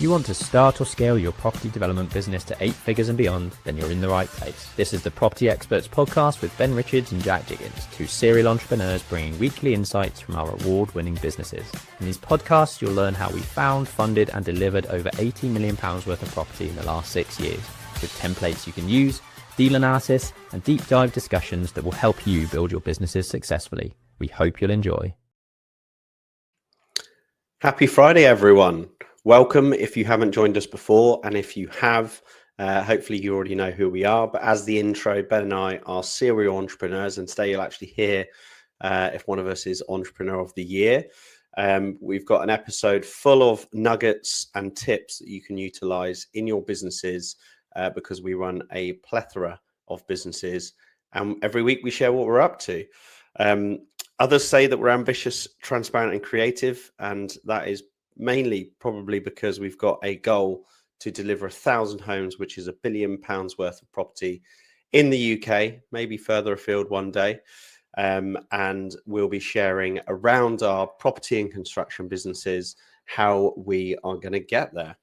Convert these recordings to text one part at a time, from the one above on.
You want to start or scale your property development business to 8 figures and beyond? Then you're in the right place. This is the Property XPerts Podcast with Ben Richards and Jack Diggins, two serial entrepreneurs bringing weekly insights from our award-winning businesses. In these podcasts, you'll learn how we found, funded and delivered over £80 million worth of property in the last 6 years, with templates you can use, deal analysis and deep dive discussions that will help you build your businesses successfully. We hope you'll enjoy. Happy Friday, everyone. Welcome if you haven't joined us before, and if you have, hopefully you already know who we are. But as the intro, Ben and I are serial entrepreneurs, and today you'll actually hear if one of us is Entrepreneur of the Year. We've got an episode full of nuggets and tips that you can utilize in your businesses because we run a plethora of businesses, and every week we share what we're up to. Others say that we're ambitious, transparent and creative, and that is mainly probably because we've got a goal to deliver 1,000 homes, which is £1 billion worth of property in the UK, maybe further afield one day. And we'll be sharing around our property and construction businesses how we are going to get there.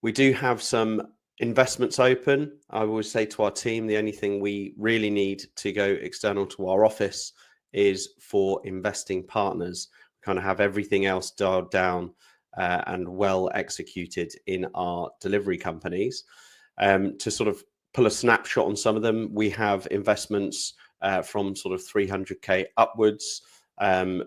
We do have some investments open. I always say to our team, the only thing we really need to go external to our office is for investing partners. Kind of have everything else dialed down and well executed in our delivery companies. To sort of pull a snapshot on some of them, we have investments from sort of 300k upwards,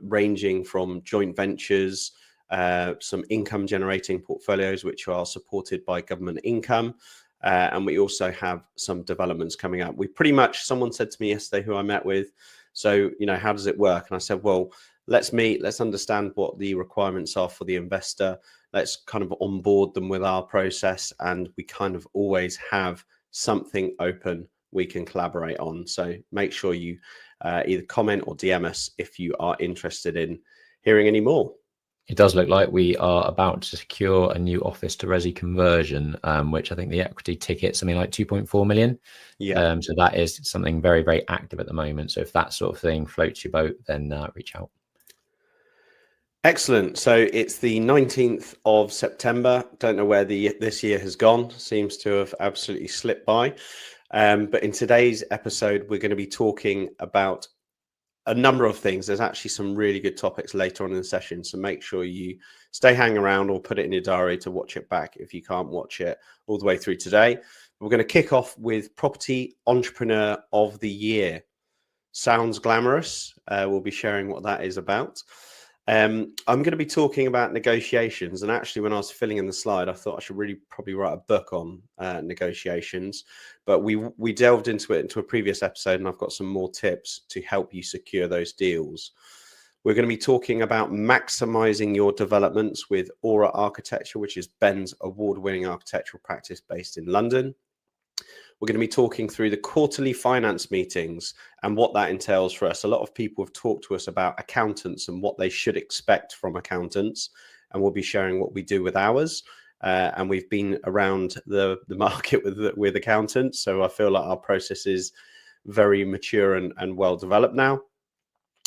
ranging from joint ventures, some income generating portfolios which are supported by government income, and we also have some developments coming up. We pretty much, someone said to me yesterday who I met with, so how does it work? And I said, well, let's meet, let's understand what the requirements are for the investor. Let's kind of onboard them with our process, and we kind of always have something open we can collaborate on. So make sure you either comment or DM us if you are interested in hearing any more. It does look like we are about to secure a new office to resi conversion, which I think the equity ticket something like 2.4 million. Yeah. So that is something very, very active at the moment. So if that sort of thing floats your boat, then reach out. Excellent. So it's the 19th of September. Don't know where this year has gone. Seems to have absolutely slipped by. But in today's episode, we're going to be talking about a number of things. There's actually some really good topics later on in the session. So make sure you stay hanging around or put it in your diary to watch it back if you can't watch it all the way through today. We're going to kick off with Property Entrepreneur of the Year. Sounds glamorous. We'll be sharing what that is about. I'm going to be talking about negotiations, and actually when I was filling in the slide, I thought I should really probably write a book on negotiations, but we delved into it into a previous episode, and I've got some more tips to help you secure those deals. We're going to be talking about maximizing your developments with Aura Architecture, which is Ben's award-winning architectural practice based in London. We're going to be talking through the quarterly finance meetings and what that entails for us. A lot of people have talked to us about accountants and what they should expect from accountants, and we'll be sharing what we do with ours. And we've been around the market with accountants, so I feel like our process is very mature and well developed now.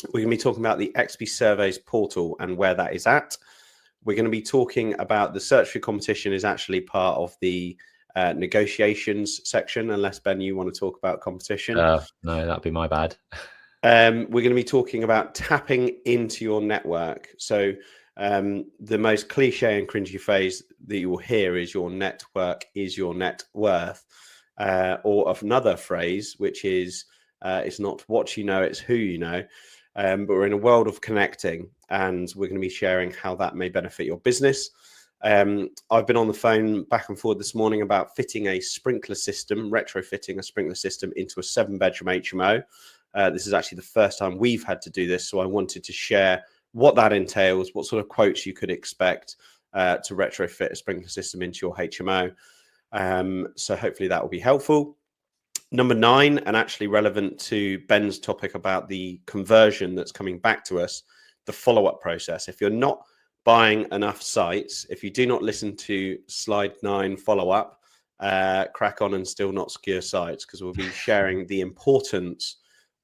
We're going to be talking about the XP Surveys portal and where that is at. We're going to be talking about the search for competition is actually part of the negotiations section, unless Ben, you want to talk about competition. No, that'd be my bad. We're going to be talking about tapping into your network. So the most cliche and cringy phrase that you will hear is your network is your net worth, or another phrase which is it's not what you know, it's who you know. But we're in a world of connecting, and we're going to be sharing how that may benefit your business. I've been on the phone back and forth this morning about fitting a sprinkler system, retrofitting a sprinkler system into a 7-bedroom HMO. This is actually the first time we've had to do this, so I wanted to share what that entails, what sort of quotes you could expect to retrofit a sprinkler system into your HMO. So hopefully that will be helpful. Number 9, and actually relevant to Ben's topic about the conversion that's coming back to us, the follow-up process. If you're not buying enough sites, if you do not listen to slide 9 follow-up, crack on and still not secure sites, because we'll be sharing the importance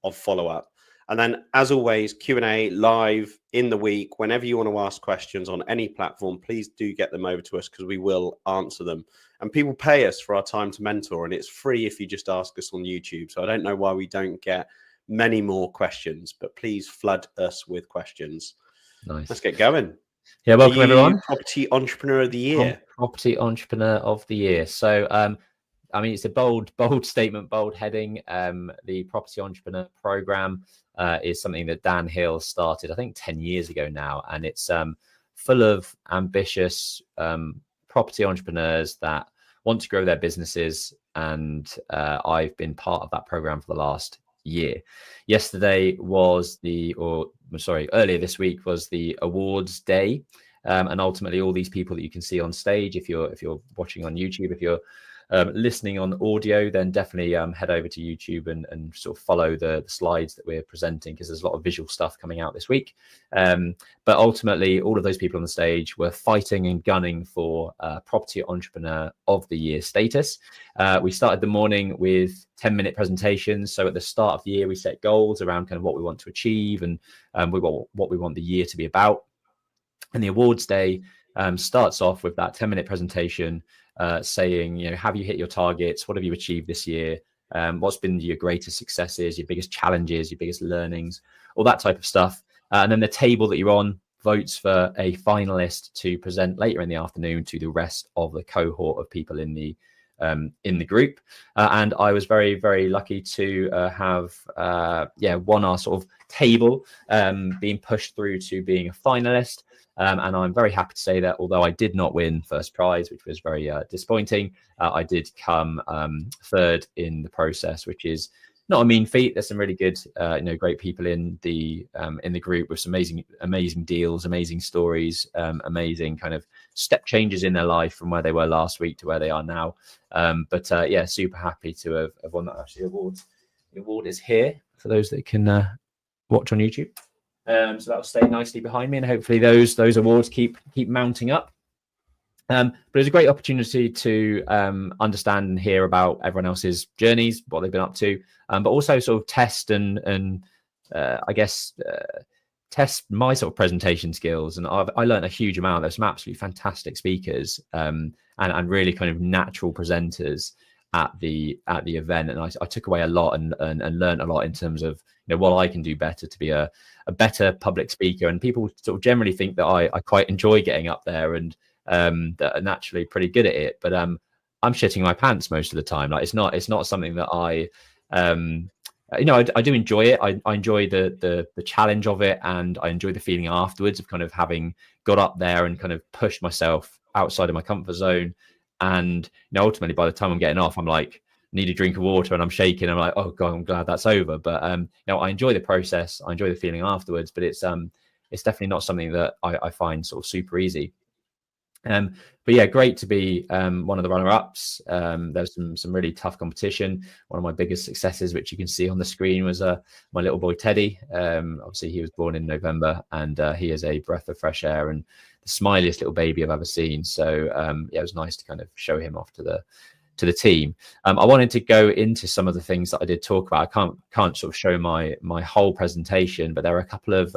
of follow-up. And then, as always, Q&A live in the week. Whenever you want to ask questions on any platform, please do get them over to us because we will answer them. And people pay us for our time to mentor, and it's free if you just ask us on YouTube. So I don't know why we don't get many more questions, but please flood us with questions. Nice. Let's get going. Yeah, welcome everyone. Property Entrepreneur of the Year. Property Entrepreneur of the Year. So, I mean, it's a bold statement, bold heading. The Property Entrepreneur Program is something that Dan Hill started, I think, 10 years ago now. And it's full of ambitious property entrepreneurs that want to grow their businesses. And I've been part of that program for the last year. Earlier this week was the awards day. And ultimately all these people that you can see on stage, if you're watching on YouTube, if you're listening on audio, then definitely head over to YouTube and sort of follow the slides that we're presenting, because there's a lot of visual stuff coming out this week. But ultimately, all of those people on the stage were fighting and gunning for Property Entrepreneur of the Year status. We started the morning with 10-minute presentations. So at the start of the year, we set goals around kind of what we want to achieve and what we want the year to be about. And the awards day starts off with that 10-minute presentation saying, have you hit your targets? What have you achieved this year? What's been your greatest successes, your biggest challenges, your biggest learnings, all that type of stuff. And then the table that you're on votes for a finalist to present later in the afternoon to the rest of the cohort of people in the group. And I was very, very lucky to have won our sort of table, being pushed through to being a finalist. And I'm very happy to say that although I did not win first prize, which was very disappointing, I did come third in the process, which is not a mean feat. There's some really good, great people in the group with some amazing deals, amazing stories, amazing kind of step changes in their life from where they were last week to where they are now. Super happy to have won that actually award. The award is here for those that can watch on YouTube. So that'll stay nicely behind me, and hopefully those awards keep mounting up. But it's a great opportunity to understand and hear about everyone else's journeys, what they've been up to, but also sort of test and test my sort of presentation skills. And I learned a huge amount. There's some absolutely fantastic speakers and really kind of natural presenters at the event, and I took away a lot and learned a lot in terms of what I can do better to be a better public speaker. And people sort of generally think that I quite enjoy getting up there and that are naturally pretty good at it, but I'm shitting my pants most of the time. Like it's not something that I do enjoy it. I enjoy the challenge of it, and I enjoy the feeling afterwards of kind of having got up there and kind of pushed myself outside of my comfort zone. And ultimately by the time I'm getting off, I'm like, need a drink of water and I'm shaking. I'm like, oh God, I'm glad that's over. But I enjoy the process. I enjoy the feeling afterwards, but it's definitely not something that I find sort of super easy. But yeah, great to be one of the runner-ups. There's some really tough competition. One of my biggest successes, which you can see on the screen, was my little boy Teddy. Obviously he was born in November, and he is a breath of fresh air and the smiliest little baby I've ever seen. So it was nice to kind of show him off to the team. I wanted to go into some of the things that I did talk about. I can't sort of show my whole presentation, but there are a couple of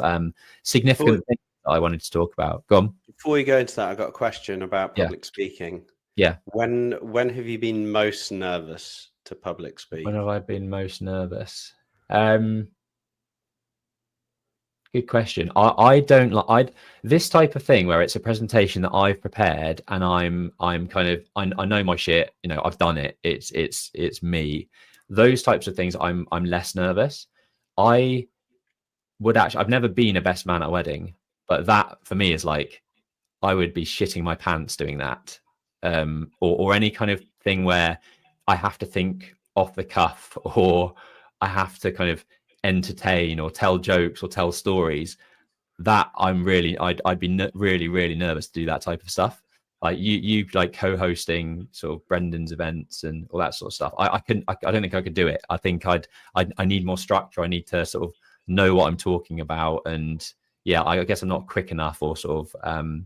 significant things that I wanted to talk about. Go on. Before we go into that, I've got a question about public speaking. Yeah. When have you been most nervous to public speak? When have I been most nervous? Good question. I don't like this type of thing where it's a presentation that I've prepared and I'm kind of I know my shit. I've done it. It's me. Those types of things I'm less nervous. I've never been a best man at a wedding, but that for me is like I would be shitting my pants doing that, or any kind of thing where I have to think off the cuff, or I have to kind of entertain or tell jokes or tell stories. That I'd be really nervous to do that type of stuff. Like you like co-hosting sort of Brendan's events and all that sort of stuff. I don't think I could do it. I think I need more structure. I need to sort of know what I'm talking about, and yeah, I guess I'm not quick enough or sort of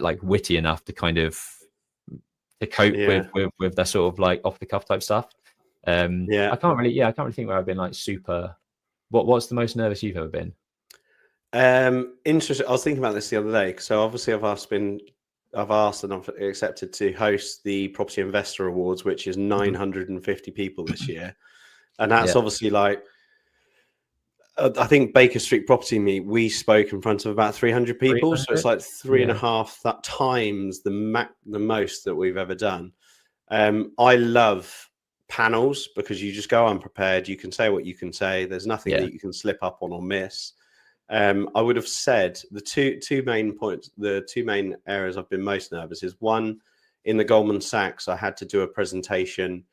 like witty enough to kind of to cope with the sort of like off the cuff type stuff. I can't really think where I've been like super What's the most nervous you've ever been? Interesting. I was thinking about this the other day. So obviously I've asked and I've accepted to host the Property Investor Awards, which is 950 people this year. And that's obviously like, I think Baker Street Property Meet, we spoke in front of about 300 people. So it's like three and a half that times the most that we've ever done. I love panels because you just go unprepared. You can say what you can say. There's nothing that you can slip up on or miss. I would have said the two main points, the two main areas I've been most nervous is one, in the Goldman Sachs, I had to do a presentation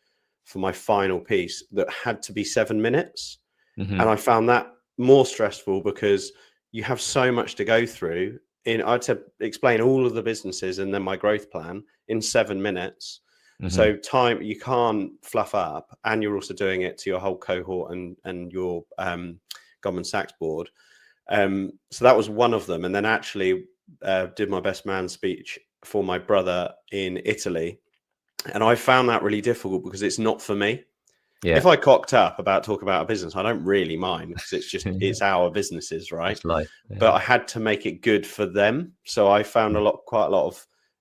for my final piece that had to be 7 minutes. And I found that more stressful because you have so much to go through. I had to explain all of the businesses and then my growth plan in 7 minutes. So time, you can't fluff up, and you're also doing it to your whole cohort and your Goldman Sachs board. So that was one of them. And then actually did my best man speech for my brother in Italy. And I found that really difficult because it's not for me. If I cocked up about talking about a business, I don't really mind because it's just, it's our businesses, right? It's life. But I had to make it good for them. So I found quite a lot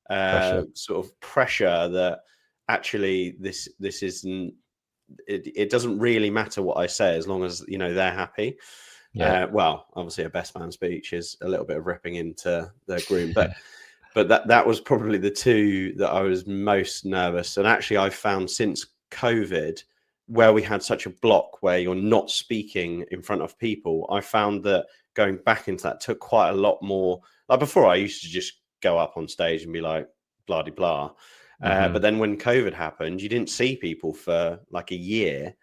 of sort of pressure that actually this isn't, it doesn't really matter what I say as long as, you know, they're happy. Well, obviously a best man speech is a little bit of ripping into the groom, but that was probably the two that I was most nervous. And actually I found since COVID, where we had such a block where you're not speaking in front of people, I found that going back into that took quite a lot more. Like before, I used to just go up on stage and be like, blah, de, blah. But then when COVID happened, you didn't see people for like a year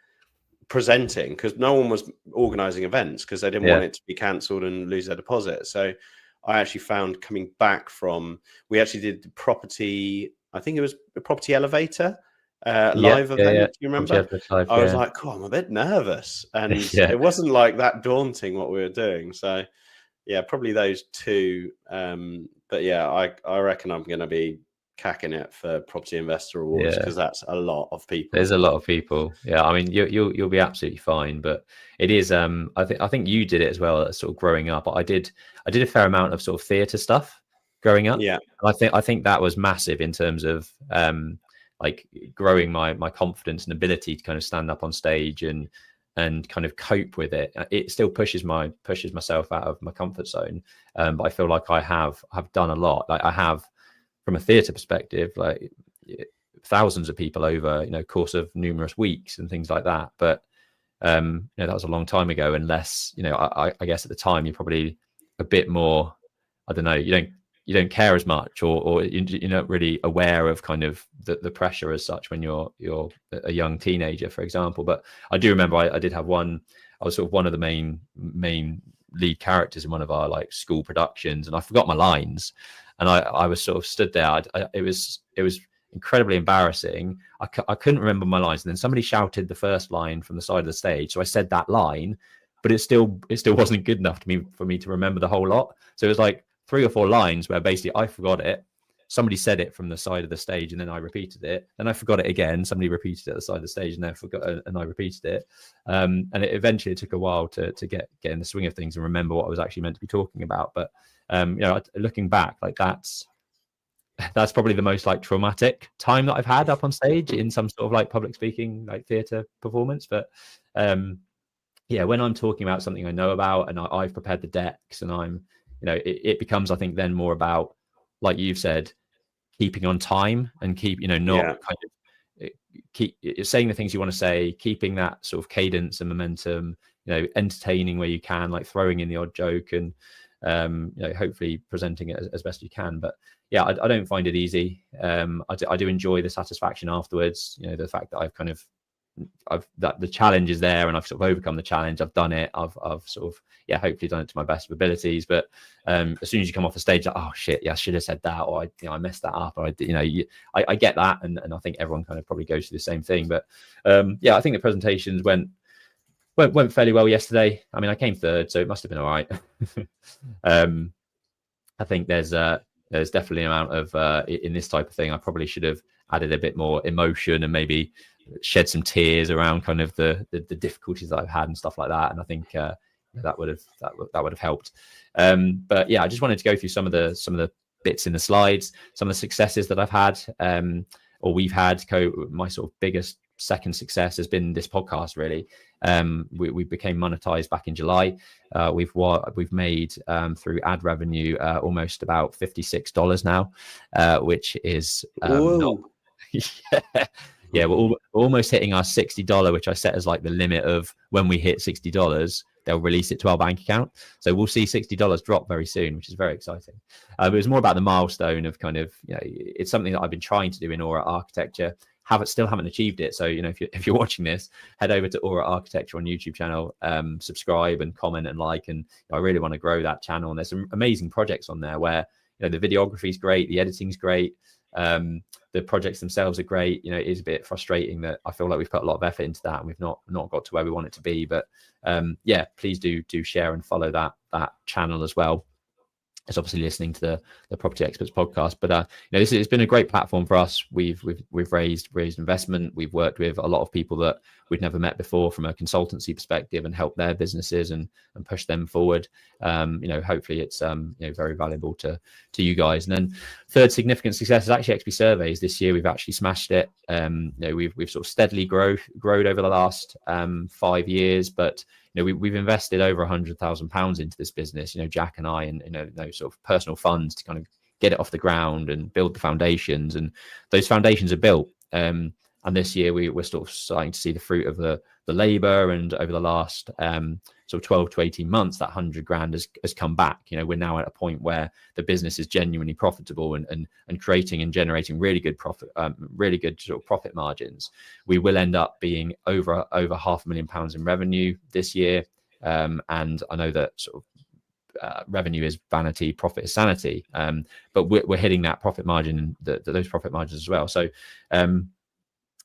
presenting because no one was organizing events because they didn't want it to be cancelled and lose their deposit. So I actually found coming back from, we actually did the property, I think it was the Property Elevator live event. Do you remember? Live, I was like, cool, I'm a bit nervous. And it wasn't like that daunting what we were doing. So yeah, probably those two. But yeah, I reckon I'm going to be cacking it for Property Investor Awards because that's a lot of people. There's a lot of people. Yeah, I mean, you'll be absolutely fine. But it is. I think you did it as well. Sort of growing up, I did a fair amount of sort of theatre stuff growing up. Yeah, I think that was massive in terms of like growing my confidence and ability to kind of stand up on stage and kind of cope with it. It still pushes myself out of my comfort zone. But I feel like I have done a lot. Like I have, from a theatre perspective, like thousands of people over, you know, course of numerous weeks and things like that. But you know, that was a long time ago. Unless, you know, I guess at the time you're probably a bit more, I don't know, you don't care as much, or you're not really aware of kind of the pressure as such when you're a young teenager, for example. But I do remember I did have I was sort of one of the main lead characters in one of our like school productions, and I forgot my lines, and I was sort of stood there. It was incredibly embarrassing. I couldn't remember my lines, and then somebody shouted the first line from the side of the stage, so I said that line, but it still wasn't good enough for me to remember the whole lot. So it was like 3 or 4 lines where basically I forgot it. Somebody said it from the side of the stage and then I repeated it. Then I forgot it again. Somebody repeated it at the side of the stage and then I forgot and I repeated it. And it eventually took a while to get in the swing of things and remember what I was actually meant to be talking about. But you know, looking back, like that's probably the most like traumatic time that I've had up on stage in some sort of like public speaking, like theatre performance. But yeah, when I'm talking about something I know about and I've prepared the decks and I'm, you know, it becomes, I think, then more about, like you've said, keeping on time and not kind of keep saying the things you want to say, keeping that sort of cadence and momentum, you know, entertaining where you can, like throwing in the odd joke and, you know, hopefully presenting it as best you can. But yeah, I don't find it easy. I do enjoy the satisfaction afterwards, you know, the fact that that the challenge is there and I've sort of overcome the challenge. I've done it. I've sort of, hopefully done it to my best of abilities. But as soon as you come off the stage, like, oh shit, yeah, I should have said that, or I messed that up, or I get that, and I think everyone kind of probably goes through the same thing. But I think the presentations went fairly well yesterday. I mean, I came third, so it must have been all right. I think there's definitely an amount of in this type of thing, I probably should have added a bit more emotion and maybe shed some tears around kind of the difficulties that I've had and stuff like that. And I think that would have helped. But yeah, I just wanted to go through some of the bits in the slides, some of the successes that I've had, or we've had. My sort of biggest second success has been this podcast, really. We became monetized back in July. We've made through ad revenue almost about $56 now, which is not, yeah, we're almost hitting our $60, which I set as like the limit of when we hit $60, they'll release it to our bank account. So we'll see $60 drop very soon, which is very exciting. It was more about the milestone of kind of, it's something that I've been trying to do in Aura Architecture. Still haven't achieved it. So, if you're watching this, head over to Aura Architecture on YouTube channel, subscribe and comment and like, and I really want to grow that channel. And there's some amazing projects on there where, the videography is great. The editing is great. The projects themselves are great. It is a bit frustrating that I feel like we've put a lot of effort into that and we've not got to where we want it to be. But yeah, please do share and follow that channel as well. It's obviously listening to the Property Experts podcast, but this has been a great platform for us. We've raised investment. We've worked with a lot of people that we'd never met before from a consultancy perspective and helped their businesses and push them forward. Hopefully it's very valuable to you guys. And then third significant success is actually XP Surveys. This year we've actually smashed it. We've sort of steadily grown over the last 5 years, but we've invested over £100,000 into this business, Jack and I, and sort of personal funds to kind of get it off the ground and build the foundations, and those foundations are built. And this year we're sort of starting to see the fruit of the labor, and over the last sort of 12 to 18 months, that 100 grand has come back. We're now at a point where the business is genuinely profitable and creating and generating really good profit, really good sort of profit margins. We will end up being over £500,000 in revenue this year. And I know that sort of revenue is vanity, profit is sanity. But we're hitting that profit margin, those profit margins as well. So,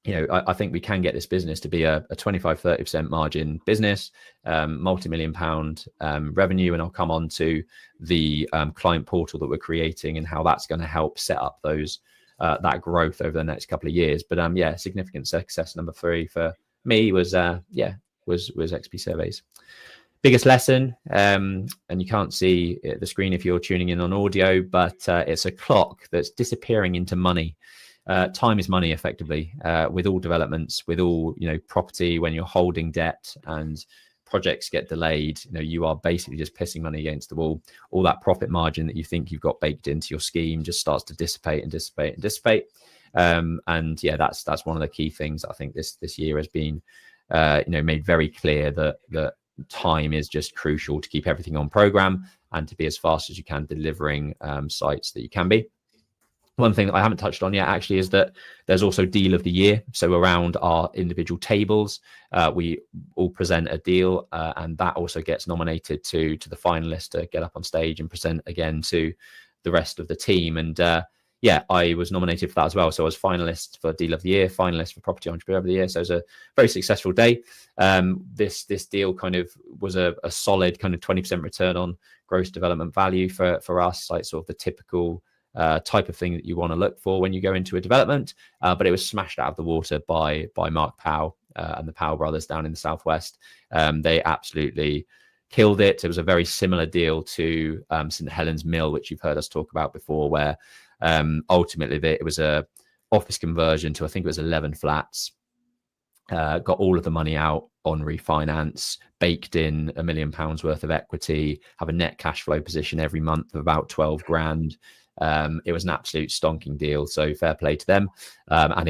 I think we can get this business to be a 25-30% margin business, multi-million pound revenue. And I'll come on to the client portal that we're creating and how that's going to help set up that growth over the next couple of years. But significant success number 3 for me was XP Surveys. Biggest lesson, and you can't see the screen if you're tuning in on audio, but it's a clock that's disappearing into money. Time is money, effectively, with all developments, with all property. When you're holding debt and projects get delayed, you are basically just pissing money against the wall. All that profit margin that you think you've got baked into your scheme just starts to dissipate. And yeah, that's one of the key things I think this year has been made very clear, that time is just crucial to keep everything on program and to be as fast as you can delivering sites that you can be. One thing that I haven't touched on yet actually is that there's also deal of the year. So around our individual tables, we all present a deal, and that also gets nominated to the finalists to get up on stage and present again to the rest of the team. And I was nominated for that as well. So I was finalist for deal of the year, finalist for property entrepreneur of the year. So it was a very successful day. This deal kind of was a solid kind of 20% return on gross development value for us, like sort of the typical type of thing that you want to look for when you go into a development, but it was smashed out of the water by Mark Powell and the Powell brothers down in the southwest. They absolutely killed it. It was a very similar deal to St Helens Mill, which you've heard us talk about before, where ultimately it was a office conversion to, I think it was 11 flats. Got all of the money out on refinance, baked in £1 million worth of equity, have a net cash flow position every month of about 12 grand. It was an absolute stonking deal, so fair play to them. And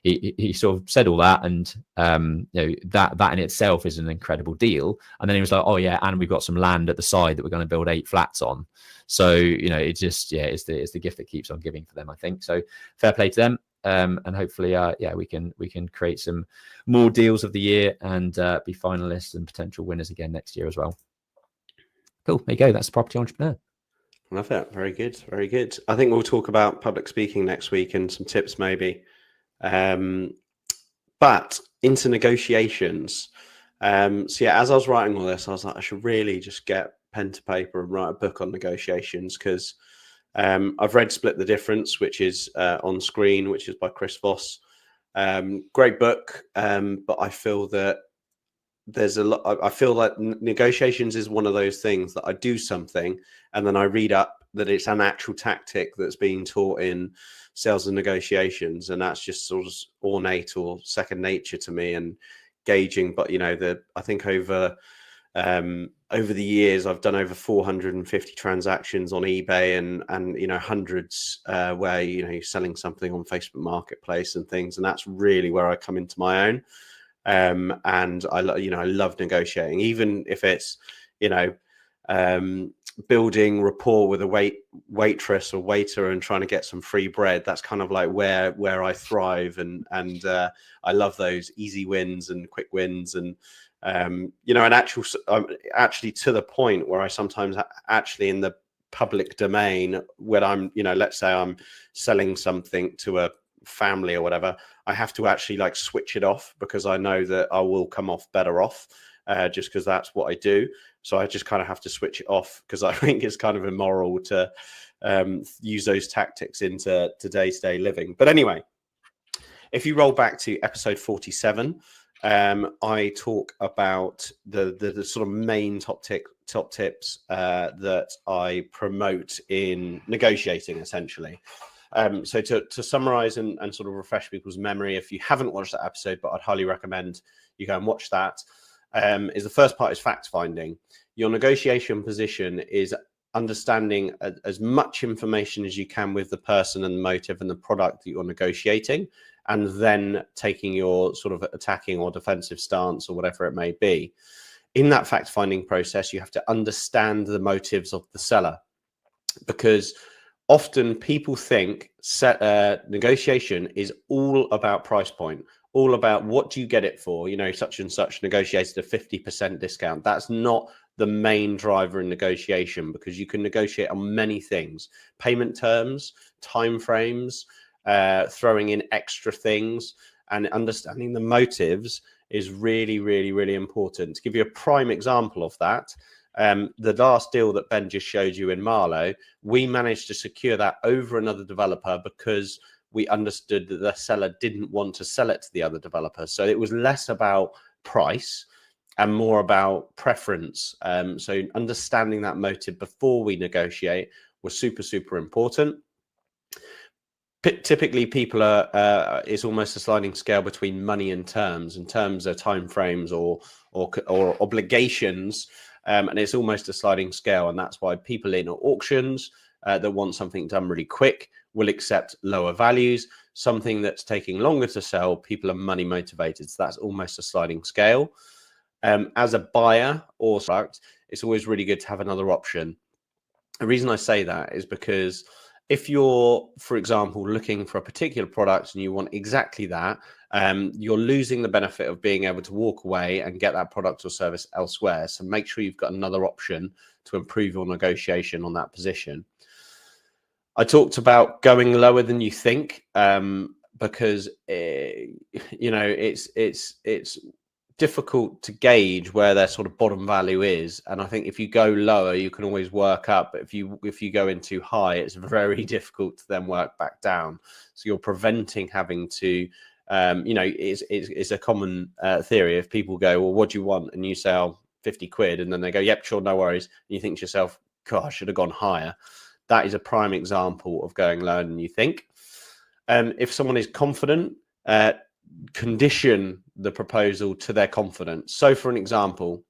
he sort of said all that, and that in itself is an incredible deal. And then he was like, "Oh yeah, and we've got some land at the side that we're going to build 8 flats on." So it just it's the gift that keeps on giving for them, I think. So fair play to them, and hopefully we can create some more deals of the year and be finalists and potential winners again next year as well. Cool, there you go. That's the Property Entrepreneur. Love that. Very good. Very good. I think we'll talk about public speaking next week and some tips maybe. But into negotiations. As I was writing all this, I was like, I should really just get pen to paper and write a book on negotiations, because I've read Split the Difference, which is on screen, which is by Chris Voss. Great book, but I feel that there's a lot. I feel like negotiations is one of those things that I do something and then I read up that it's an actual tactic that's being taught in sales and negotiations, and that's just sort of ornate or second nature to me and gauging. But I think over the years I've done over 450 transactions on eBay and hundreds where you're selling something on Facebook Marketplace and things, and that's really where I come into my own. And I love negotiating, even if it's building rapport with a waitress or waiter and trying to get some free bread. That's kind of like where I thrive, and I love those easy wins and quick wins, and and actually to the point where I sometimes actually in the public domain, when I'm let's say I'm selling something to a family or whatever, I have to actually like switch it off because I know that I will come off better off, just because that's what I do. So I just kind of have to switch it off because I think it's kind of immoral to use those tactics into day-to-day living. But anyway, if you roll back to episode 47, I talk about the sort of main top tips that I promote in negotiating, essentially. So to summarize and sort of refresh people's memory, if you haven't watched that episode, but I'd highly recommend you go and watch that, is the first part is fact finding. Your negotiation position is understanding as much information as you can with the person and the motive and the product that you're negotiating, and then taking your sort of attacking or defensive stance or whatever it may be. In that fact finding process, you have to understand the motives of the seller, because often people think negotiation is all about price point, all about what do you get it for, such and such negotiated a 50% discount. That's not the main driver in negotiation, because you can negotiate on many things: payment terms, timeframes, throwing in extra things, and understanding the motives is really, really, really important. To give you a prime example of that, the last deal that Ben just showed you in Marlow, we managed to secure that over another developer because we understood that the seller didn't want to sell it to the other developer. So it was less about price and more about preference. So understanding that motive before we negotiate was super, super important. Typically, people are it's almost a sliding scale between money and terms, and terms are timeframes or obligations. And it's almost a sliding scale, and that's why people in auctions that want something done really quick will accept lower values. Something that's taking longer to sell, people are money motivated, so that's almost a sliding scale. As a buyer or product, it's always really good to have another option. The reason I say that is because if you're, for example, looking for a particular product and you want exactly that, you're losing the benefit of being able to walk away and get that product or service elsewhere. So make sure you've got another option to improve your negotiation on that position. I talked about going lower than you think, because it's difficult to gauge where their sort of bottom value is, and I think if you go lower you can always work up, but if you go in too high, it's very difficult to then work back down. So you're preventing having to it's a common theory. If people go, well, what do you want, and you say, oh, 50 quid, and then they go, yep, sure, no worries, and you think to yourself, God, I should have gone higher. That is a prime example of going lower than you think. If someone is confident, condition the proposal to their confidence. So for an example,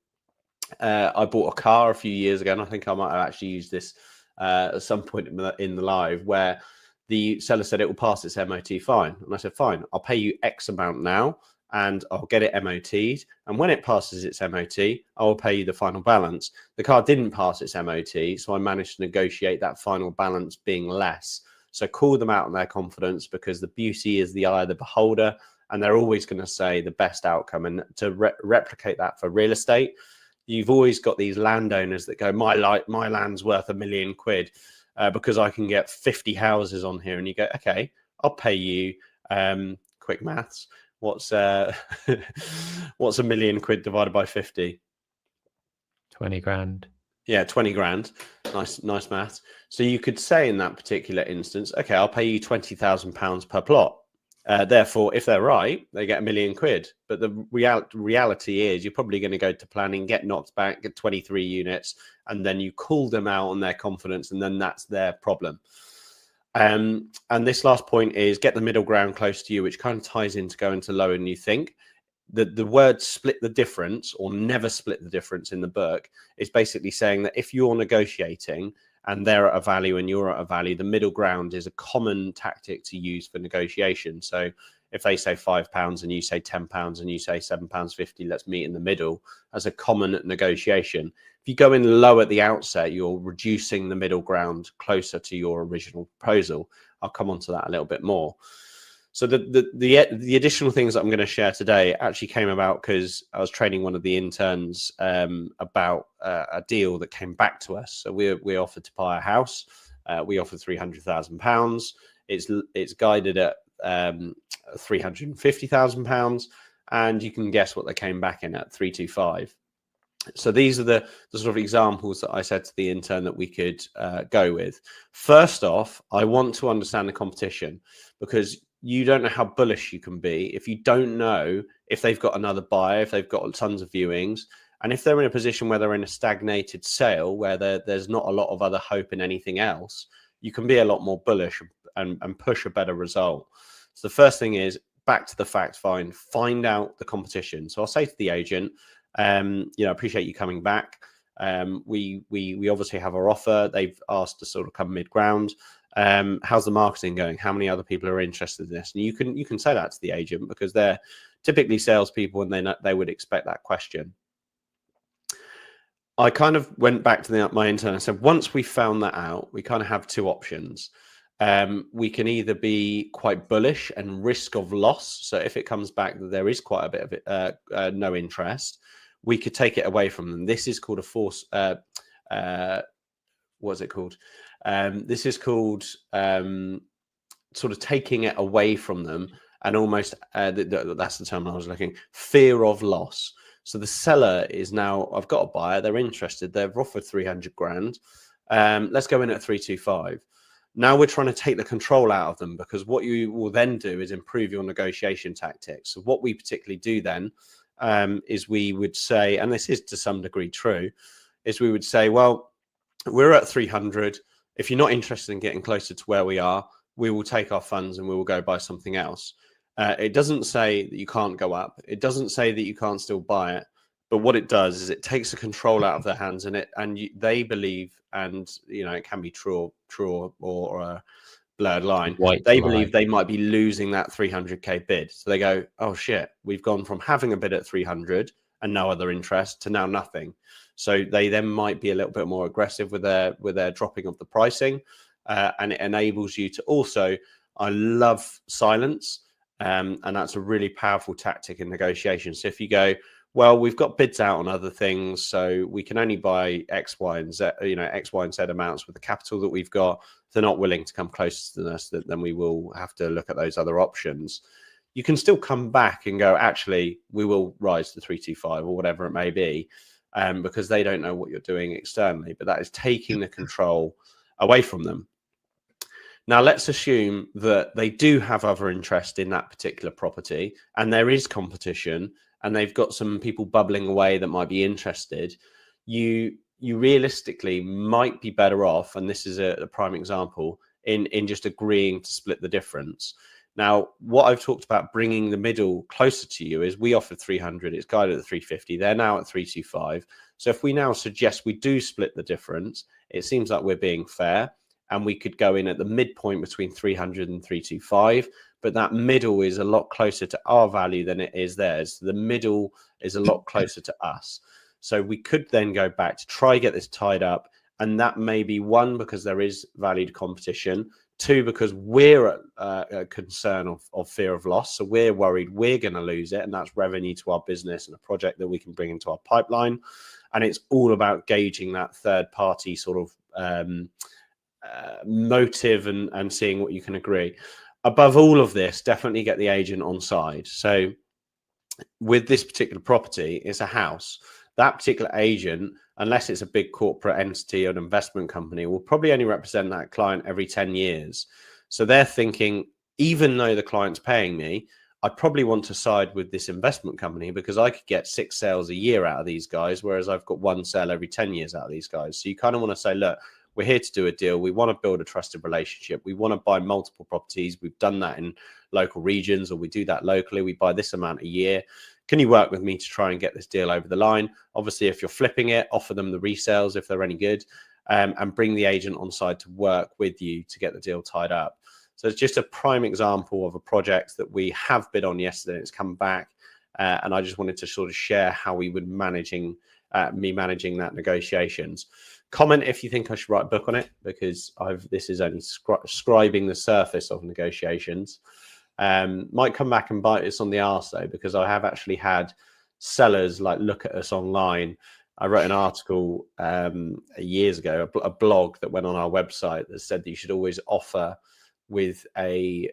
I bought a car a few years ago, and I think I might have actually used this at some point in the live, where the seller said it will pass its MOT fine. And I said, fine, I'll pay you X amount now and I'll get it MOT'd. And when it passes its MOT, I will pay you the final balance. The car didn't pass its MOT, so I managed to negotiate that final balance being less. So call them out on their confidence, because the beauty is the eye of the beholder, and they're always going to say the best outcome. And to replicate that for real estate, you've always got these landowners that go, my land's worth £1 million because I can get 50 houses on here. And you go, okay, I'll pay you, quick maths. What's £1 million divided by 50? 20 grand. Yeah, 20 grand. Nice maths. So you could say in that particular instance, okay, I'll pay you £20,000 per plot. Therefore, if they're right, they get £1 million. But the reality is you're probably going to go to planning, get knocked back, get 23 units, and then you call them out on their confidence, and then that's their problem. And this last point is get the middle ground close to you, which kind of ties into going to lower than you think. The word split the difference or never split the difference in the book is basically saying that if you're negotiating and they're at a value and you're at a value, the middle ground is a common tactic to use for negotiation. So if they say £5 and you say £10 and you say £7.50, let's meet in the middle as a common negotiation. If you go in low at the outset, you're reducing the middle ground closer to your original proposal. I'll come on to that a little bit more. So the additional things that I'm going to share today actually came about because I was training one of the interns about a deal that came back to us. So we offered to buy a house. We offered £300,000. It's guided at £350,000, and you can guess what they came back in at 325. So these are the sort of examples that I said to the intern that we could go with. First off, I want to understand the competition, because you don't know how bullish you can be if you don't know if they've got another buyer, if they've got tons of viewings, and if they're in a position where they're in a stagnated sale, where there's not a lot of other hope in anything else, you can be a lot more bullish and push a better result. So the first thing is back to the fact find out the competition. So I'll say to the agent, appreciate you coming back. We obviously have our offer. They've asked to sort of come mid-ground. How's the marketing going? How many other people are interested in this? And you can say that to the agent, because they're typically salespeople and they would expect that question. I kind of went back to my intern and said, once we found that out, we kind of have two options. We can either be quite bullish and risk of loss. So if it comes back that there is quite a bit of it, no interest, we could take it away from them. This is called a force. What's it called? This is called sort of taking it away from them, and almost that's the term I was looking. Fear of loss. So the seller is now, I've got a buyer, they're interested, they've offered 300 grand. Let's go in at 325. Now we're trying to take the control out of them, because what you will then do is improve your negotiation tactics. So what we particularly do then is we would say, and this is to some degree true, is we would say, well, we're at 300. If you're not interested in getting closer to where we are, we will take our funds and we will go buy something else. It doesn't say that you can't go up. It doesn't say that you can't still buy it. But what it does is it takes the control out of their hands, and they believe, and it can be true or a blurred line. They believe they might be losing that 300k bid. So they go, oh shit, we've gone from having a bid at 300 and no other interest to now nothing. So they then might be a little bit more aggressive with their dropping of the pricing, and it enables you to also. I love silence, and that's a really powerful tactic in negotiations. So if you go, well, we've got bids out on other things, so we can only buy X, Y, and Z, X, Y, and Z amounts with the capital that we've got. If they're not willing to come closer to us, then we will have to look at those other options. You can still come back and go, actually, we will rise to 325 or whatever it may be, because they don't know what you're doing externally. But that is taking the control away from them. Now, let's assume that they do have other interest in that particular property, and there is competition, and they've got some people bubbling away that might be interested. You realistically might be better off, and this is a prime example, in just agreeing to split the difference. Now, what I've talked about bringing the middle closer to you is we offered 300, it's guided at 350, they're now at 325. So if we now suggest we do split the difference, it seems like we're being fair, and we could go in at the midpoint between 300 and 325, but that middle is a lot closer to our value than it is theirs. The middle is a lot closer to us. So we could then go back to try get this tied up, and that may be one, because there is valued competition, two, because we're at a concern of fear of loss. So we're worried we're going to lose it, and that's revenue to our business and a project that we can bring into our pipeline. And it's all about gauging that third party sort of motive and seeing what you can agree. Above all of this, definitely get the agent on side. So with this particular property, it's a house. That particular agent, unless it's a big corporate entity or an investment company, will probably only represent that client every 10 years. So they're thinking, even though the client's paying me, I probably want to side with this investment company because I could get 6 sales a year out of these guys, whereas I've got 1 sale every 10 years out of these guys. So you kind of want to say, look, we're here to do a deal. We want to build a trusted relationship. We want to buy multiple properties. We've done that in local regions, or we do that locally. We buy this amount a year. Can you work with me to try and get this deal over the line? Obviously, if you're flipping it, offer them the resales if they're any good, and bring the agent on side to work with you to get the deal tied up. So it's just a prime example of a project that we have bid on yesterday. It's come back, and I just wanted to sort of share how we would managing that negotiations. Comment if you think I should write a book on it, because this is only scribing the surface of negotiations. Might come back and bite us on the arse though, because I have actually had sellers like look at us online. I wrote an article years ago, a blog that went on our website that said that you should always offer with a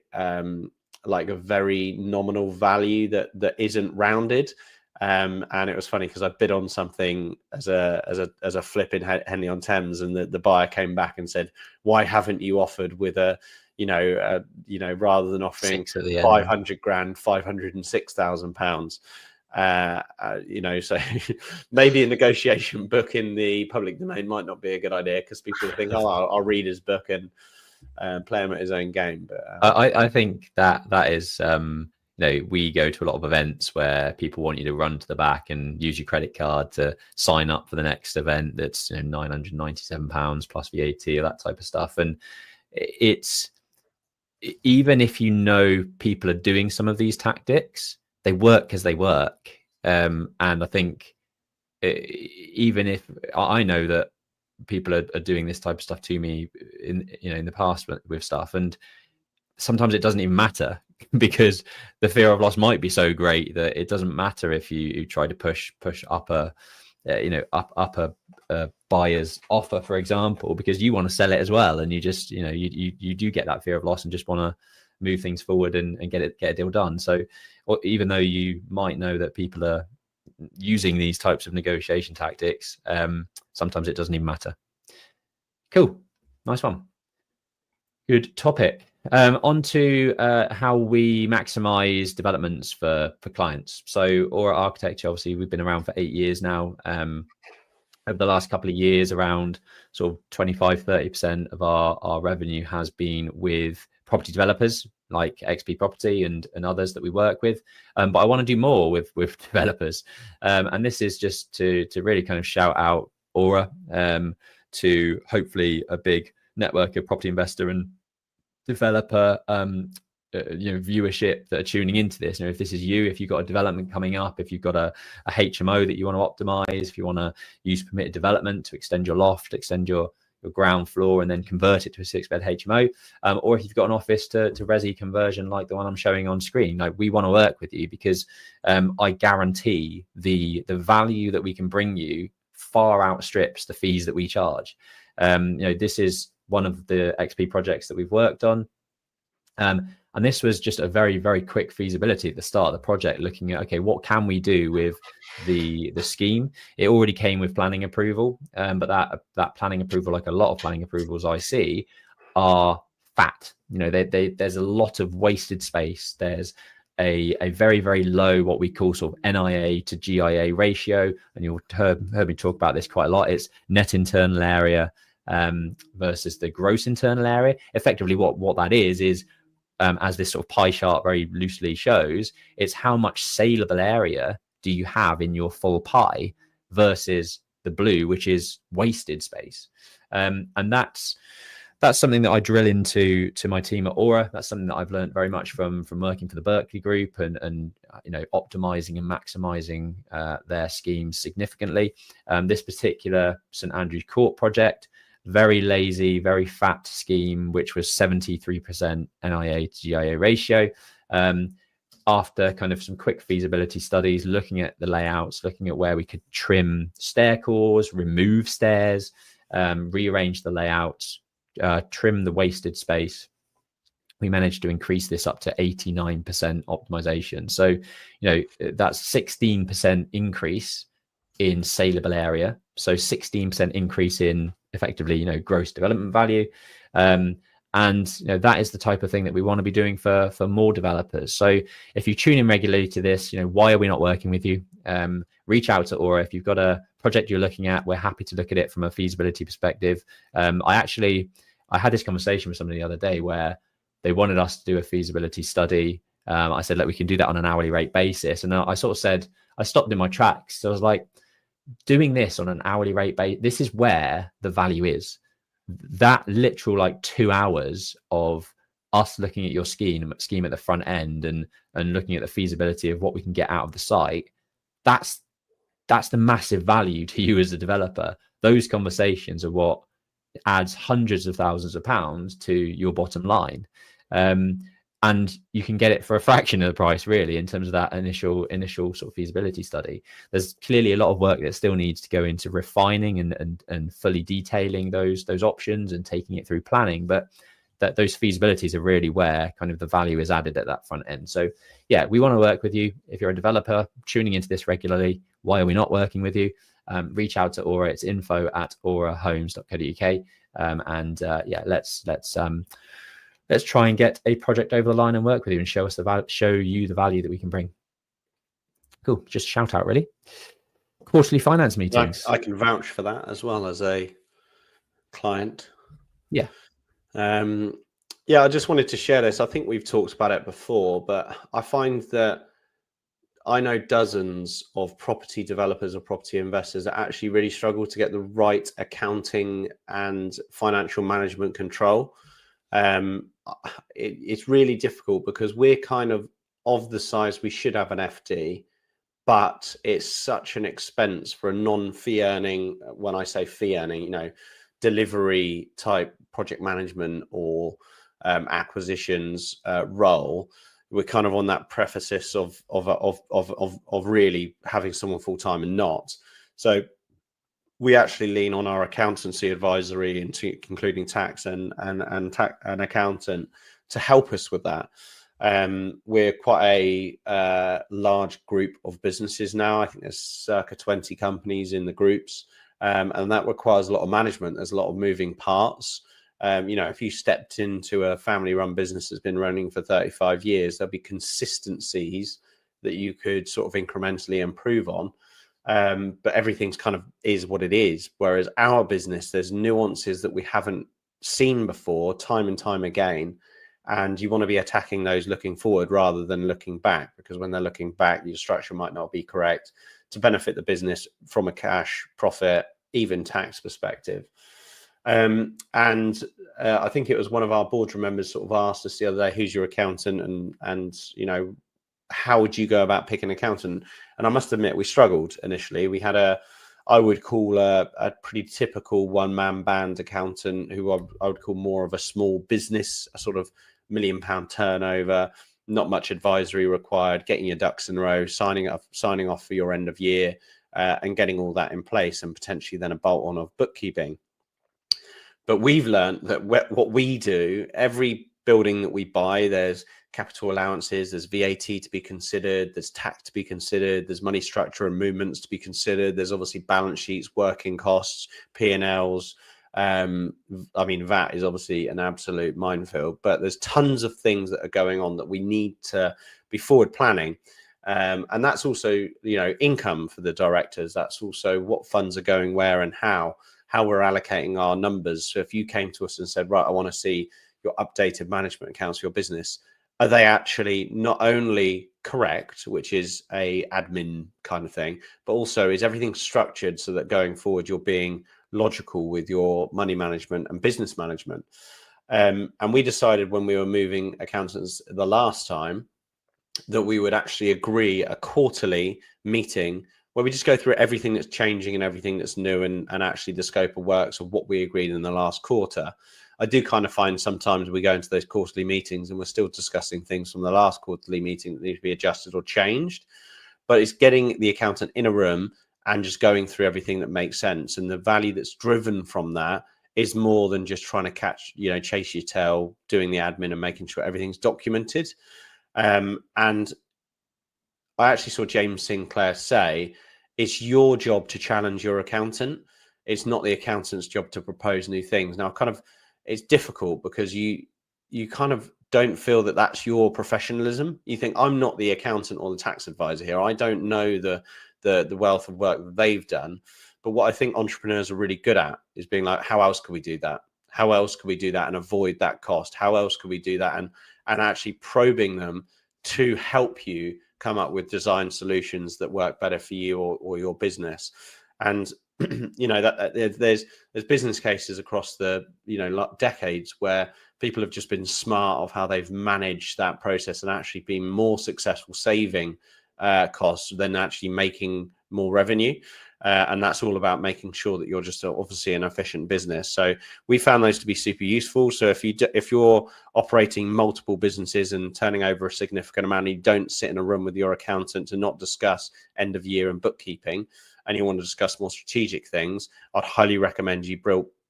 like a very nominal value that isn't rounded. And it was funny because I bid on something as a flip in Henley on Thames, and the buyer came back and said, "Why haven't you offered with rather than offering 500 grand, £506,000?" So maybe a negotiation book in the public domain might not be a good idea, because people think, "Oh, I'll read his book and play him at his own game." But I think that is. We go to a lot of events where people want you to run to the back and use your credit card to sign up for the next event that's £997 plus VAT or that type of stuff. And it's, even if people are doing some of these tactics, they work because they work. And I think even if I know that people are doing this type of stuff to me in the past with stuff, and sometimes it doesn't even matter, because the fear of loss might be so great that it doesn't matter if you try to push up a buyer's offer, for example, because you want to sell it as well, and you just you do get that fear of loss and just want to move things forward and get a deal done. So even though you might know that people are using these types of negotiation tactics, sometimes it doesn't even matter. Cool, nice one, good topic. On to how we maximize developments for clients. So Aura Architecture, obviously we've been around for 8 years now. Over the last couple of years, around sort of 25-30% of our revenue has been with property developers like XP Property and others that we work with. But I want to do more with developers. And this is just to really kind of shout out Aura to hopefully a big network of property investor and developer viewership that are tuning into this. If this is you, if you've got a development coming up, if you've got a HMO that you want to optimize, if you want to use permitted development to extend your loft, extend your ground floor and then convert it to a 6-bed HMO, or if you've got an office to resi conversion like the one I'm showing on screen, like, we want to work with you, because I guarantee the value that we can bring you far outstrips the fees that we charge. This is one of the XP projects that we've worked on. And this was just a very, very quick feasibility at the start of the project, looking at, okay, what can we do with the scheme? It already came with planning approval, but that planning approval, like a lot of planning approvals I see, are fat. There's a lot of wasted space. There's a very, very low, what we call sort of NIA to GIA ratio. And you'll heard me talk about this quite a lot. It's net internal area versus the gross internal area. Effectively, what that is as this sort of pie chart very loosely shows, it's how much saleable area do you have in your full pie versus the blue, which is wasted space. And that's something that I drill into my team at Aura. That's something that I've learned very much from working for the Berkeley Group and optimizing and maximizing their schemes significantly. This particular St Andrews Court project, very lazy, very fat scheme, which was 73% NIA to GIA ratio. After kind of some quick feasibility studies, looking at the layouts, looking at where we could trim stair cores, remove stairs, rearrange the layouts, trim the wasted space, we managed to increase this up to 89% optimization. So, that's 16% increase in saleable area. So 16% increase in effectively, gross development value. And And that is the type of thing that we want to be doing for more developers. So if you tune in regularly to this, why are we not working with you? Reach out to Aura. If you've got a project you're looking at, we're happy to look at it from a feasibility perspective. I had this conversation with somebody the other day where they wanted us to do a feasibility study. I said, look, we can do that on an hourly rate basis. And I sort of said, I stopped in my tracks. So I was like, doing this on an hourly rate basis, this is where the value is. That literal like 2 hours of us looking at your scheme at the front end and looking at the feasibility of what we can get out of the site, that's the massive value to you as a developer. Those conversations are what adds hundreds of thousands of pounds to your bottom line. And you can get it for a fraction of the price, really, in terms of that initial sort of feasibility study. There's clearly a lot of work that still needs to go into refining and fully detailing those options and taking it through planning. But those feasibilities are really where kind of the value is added at that front end. So yeah, we want to work with you. If you're a developer tuning into this regularly, why are we not working with you? Reach out to Aura. It's info@aurahomes.co.uk. Let's try and get a project over the line and work with you and show you the value that we can bring. Cool. Just shout out, really. Quarterly finance meetings. I can vouch for that as well as a client. Yeah. I just wanted to share this. I think we've talked about it before, but I find that I know dozens of property developers or property investors that actually really struggle to get the right accounting and financial management control. It's really difficult because we're kind of the size we should have an FD, but it's such an expense for a non-fee earning. When I say fee earning, delivery type project management or acquisitions role. We're kind of on that precipice of really having someone full time and not. So we actually lean on our accountancy advisory, including tax and an accountant, to help us with that. We're quite a large group of businesses now. I think there's circa 20 companies in the groups, and that requires a lot of management. There's a lot of moving parts. If you stepped into a family-run business that's been running for 35 years, there'll be consistencies that you could sort of incrementally improve on. But everything's kind of is what it is. Whereas our business, there's nuances that we haven't seen before, time and time again. And you want to be attacking those looking forward rather than looking back, because when they're looking back, your structure might not be correct to benefit the business from a cash, profit, even tax perspective. I think it was one of our boardroom members sort of asked us the other day, who's your accountant, and how would you go about picking an accountant? And I must admit, we struggled initially. We had I would call a pretty typical one-man band accountant, who I would call more of a small business, a sort of £1 million turnover, not much advisory required, getting your ducks in a row, signing off for your end of year, and getting all that in place, and potentially then a bolt-on of bookkeeping. But we've learned that what we do, every building that we buy, there's capital allowances, there's VAT to be considered, there's tax to be considered, there's money structure and movements to be considered, there's obviously balance sheets, working costs, P&Ls. VAT is obviously an absolute minefield, but there's tons of things that are going on that we need to be forward planning. And that's also, income for the directors. That's also what funds are going where and how we're allocating our numbers. So if you came to us and said, right, I want to see your updated management accounts for your business, are they actually not only correct, which is a admin kind of thing, but also is everything structured so that going forward you're being logical with your money management and business management? And we decided when we were moving accountants the last time that we would actually agree a quarterly meeting where we just go through everything that's changing and everything that's new, and actually the scope of works of what we agreed in the last quarter. I do kind of find sometimes we go into those quarterly meetings and we're still discussing things from the last quarterly meeting that need to be adjusted or changed. But it's getting the accountant in a room and just going through everything that makes sense. And the value that's driven from that is more than just trying to chase your tail, doing the admin and making sure everything's documented. And I actually saw James Sinclair say, it's your job to challenge your accountant. It's not the accountant's job to propose new things. Now, kind of it's difficult because you kind of don't feel that that's your professionalism. You think, I'm not the accountant or the tax advisor here. I don't know the wealth of work that they've done. But what I think entrepreneurs are really good at is being like, how else can we do that? How else can we do that and avoid that cost? How else can we do that? And actually probing them to help you come up with design solutions that work better for you or your business. And that there's business cases across the decades where people have just been smart of how they've managed that process and actually been more successful saving costs than actually making more revenue. And that's all about making sure that you're just obviously an efficient business. So we found those to be super useful. So if you're operating multiple businesses and turning over a significant amount, and you don't sit in a room with your accountant to not discuss end of year and bookkeeping, and you want to discuss more strategic things, I'd highly recommend you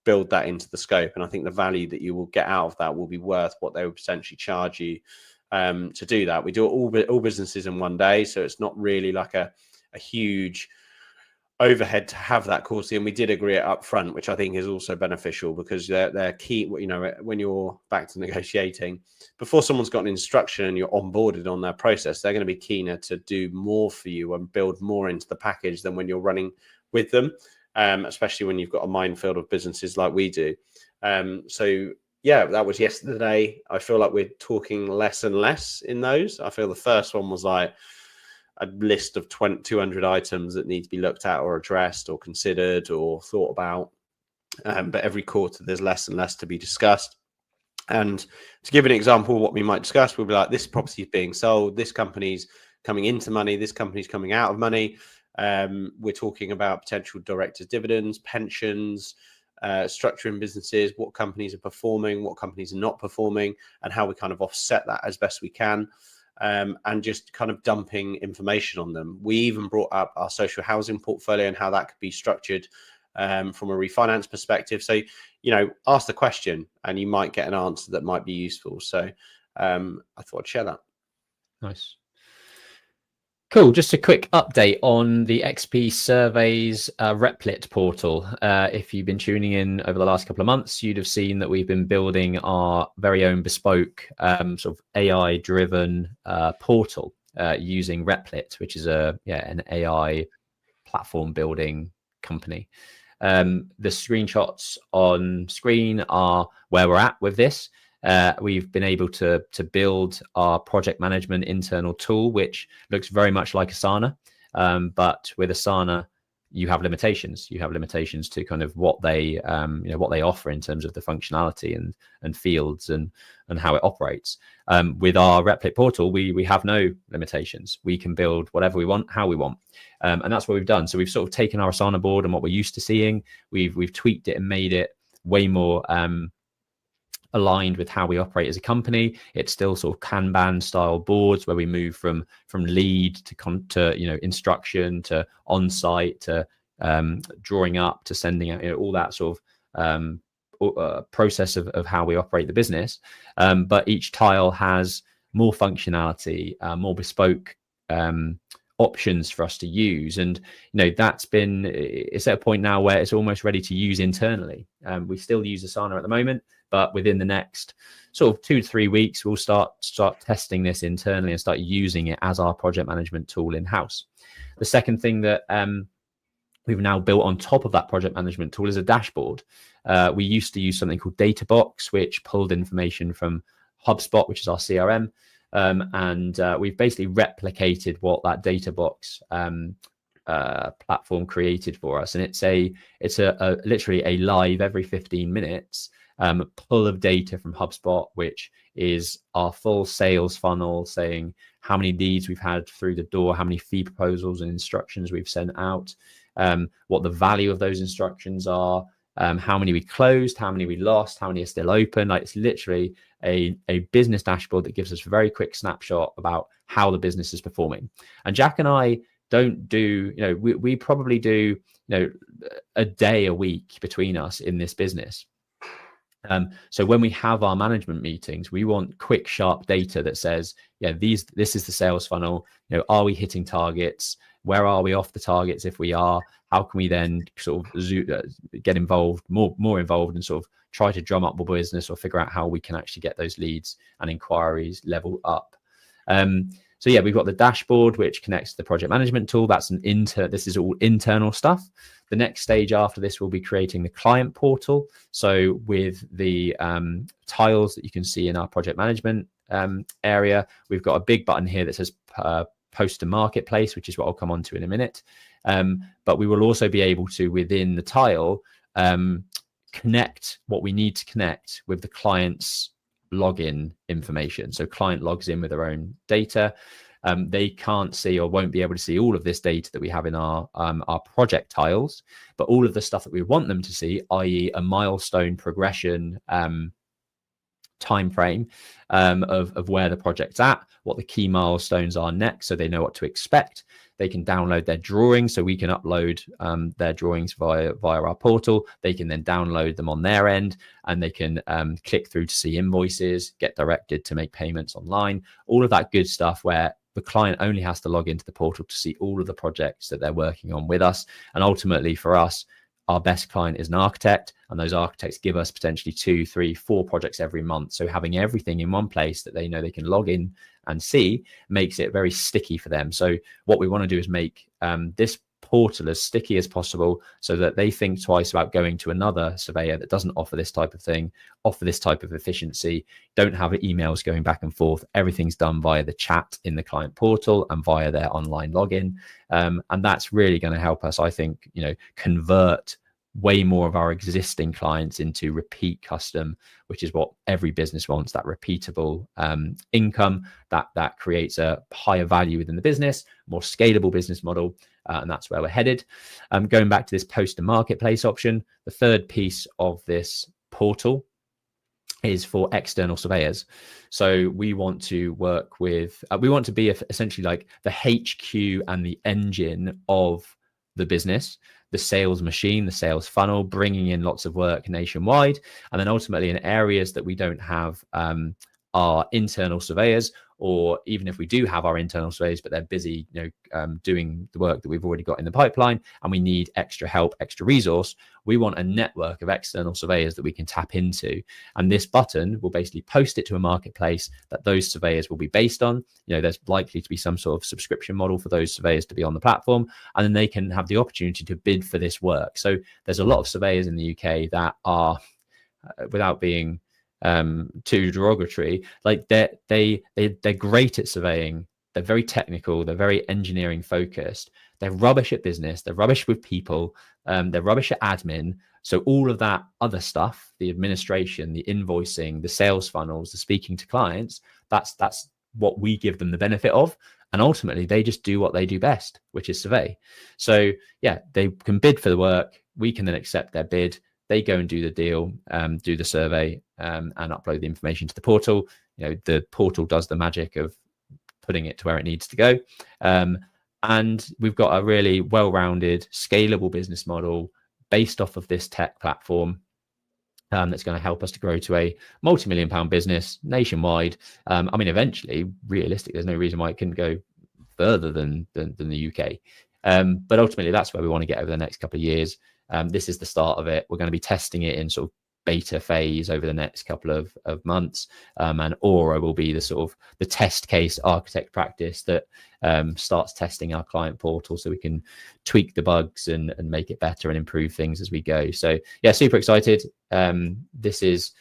build that into the scope. And I think the value that you will get out of that will be worth what they would potentially charge you to do that. We do all businesses in one day, so it's not really like a huge overhead to have that course in. We did agree it up front, which I think is also beneficial because they're key. When you're back to negotiating, before someone's got an instruction and you're onboarded on their process, they're going to be keener to do more for you and build more into the package than when you're running with them, especially when you've got a minefield of businesses like we do. So yeah, that was yesterday. I feel like we're talking less and less in those. I feel the first one was like a list of 200 items that need to be looked at or addressed or considered or thought about. But every quarter, there's less and less to be discussed. And to give an example of what we might discuss, we'll be like, this property is being sold, this company's coming into money, this company's coming out of money. We're talking about potential directors' dividends, pensions, structuring businesses, what companies are performing, what companies are not performing, and how we kind of offset that as best we can. And just kind of dumping information on them. We even brought up our social housing portfolio and how that could be structured from a refinance perspective. So, ask the question and you might get an answer that might be useful. So I thought I'd share that. Nice. Cool. Just a quick update on the XP Surveys Replit portal. If you've been tuning in over the last couple of months, you'd have seen that we've been building our very own bespoke sort of AI-driven portal using Replit, which is an AI platform building company. The screenshots on screen are where we're at with this. We've been able to build our project management internal tool, which looks very much like Asana, but with Asana, you have limitations. You have limitations to kind of what they offer in terms of the functionality and fields and how it operates. With our Replit portal, we have no limitations. We can build whatever we want, how we want, and that's what we've done. So we've sort of taken our Asana board and what we're used to seeing. We've tweaked it and made it way more aligned with how we operate as a company. It's still sort of Kanban style boards where we move from lead to instruction to on-site to drawing up to sending out, all that sort of process of how we operate the business. But each tile has more functionality, more bespoke options for us to use, and it's at a point now where it's almost ready to use internally. We still use Asana at the moment, but within the next sort of 2 to 3 weeks, we'll start testing this internally and start using it as our project management tool in-house. The second thing that we've now built on top of that project management tool is a dashboard. We used to use something called Databox, which pulled information from HubSpot, which is our CRM, and we've basically replicated what that Databox platform created for us, and it's a literally a live every 15 minutes pull of data from HubSpot, which is our full sales funnel, saying how many leads we've had through the door, how many fee proposals and instructions we've sent out, what the value of those instructions are, how many we closed, how many we lost, how many are still open. Like, it's literally a business dashboard that gives us a very quick snapshot about how the business is performing. And Jack and I don't do, we probably do, a day a week between us in this business. So when we have our management meetings, we want quick, sharp data that says, this is the sales funnel. Are we hitting targets? Where are we off the targets? If we are, how can we then sort of get involved, more involved, and sort of try to drum up more business, or figure out how we can actually get those leads and inquiries level up. So yeah, we've got the dashboard, which connects to the project management tool. That's this is all internal stuff. The next stage after this will be creating the client portal. So with the tiles that you can see in our project management area, we've got a big button here that says post to marketplace, which is what I'll come on to in a minute. But we will also be able to, within the tile, connect what we need to connect with the client's login information. So client logs in with their own data. They can't see, or won't be able to see, all of this data that we have in our project tiles, but all of the stuff that we want them to see, i.e. a milestone progression time frame of where the project's at, what the key milestones are next, so they know what to expect. They can download their drawings, so we can upload their drawings via our portal. They can then download them on their end, and they can click through to see invoices, get directed to make payments online, all of that good stuff, where the client only has to log into the portal to see all of the projects that they're working on with us. And ultimately for us, our best client is an architect, and those architects give us potentially 2, 3, 4 projects every month. So having everything in one place that they know they can log in and see makes it very sticky for them. So what we want to do is make this portal as sticky as possible, so that they think twice about going to another surveyor that doesn't offer this type of thing, offer this type of efficiency, don't have emails going back and forth. Everything's done via the chat in the client portal and via their online login. And that's really going to help us, I think, convert way more of our existing clients into repeat custom, which is what every business wants, that repeatable income that creates a higher value within the business, more scalable business model. And that's where we're headed. Going back to this post to marketplace option, the third piece of this portal is for external surveyors. So we want to work with, we want to be essentially like the HQ and the engine of the business, the sales machine, the sales funnel, bringing in lots of work nationwide. And then ultimately in areas that we don't have our internal surveyors, or even if we do have our internal surveyors, but they're busy, doing the work that we've already got in the pipeline, and we need extra help, extra resource, we want a network of external surveyors that we can tap into. And this button will basically post it to a marketplace that those surveyors will be based on. There's likely to be some sort of subscription model for those surveyors to be on the platform, and then they can have the opportunity to bid for this work. So there's a lot of surveyors in the UK that are, without being too derogatory, like they're great at surveying, they're very technical, they're very engineering focused, they're rubbish at business, they're rubbish with people, they're rubbish at admin. So all of that other stuff, the administration, the invoicing, the sales funnels, the speaking to clients, that's what we give them the benefit of. And ultimately they just do what they do best, which is survey. So yeah, they can bid for the work, we can then accept their bid, they go and do the deal, do the survey, and upload the information to the portal. The portal does the magic of putting it to where it needs to go. And we've got a really well-rounded, scalable business model based off of this tech platform that's going to help us to grow to a multi-million-pound business nationwide. Eventually, realistic, there's no reason why it couldn't go further than the UK. But ultimately, that's where we want to get over the next couple of years. This is the start of it. We're going to be testing it in sort of beta phase over the next couple of months. And Aura will be the sort of the test case architect practice that starts testing our client portal, so we can tweak the bugs and make it better and improve things as we go. So yeah, super excited. This is,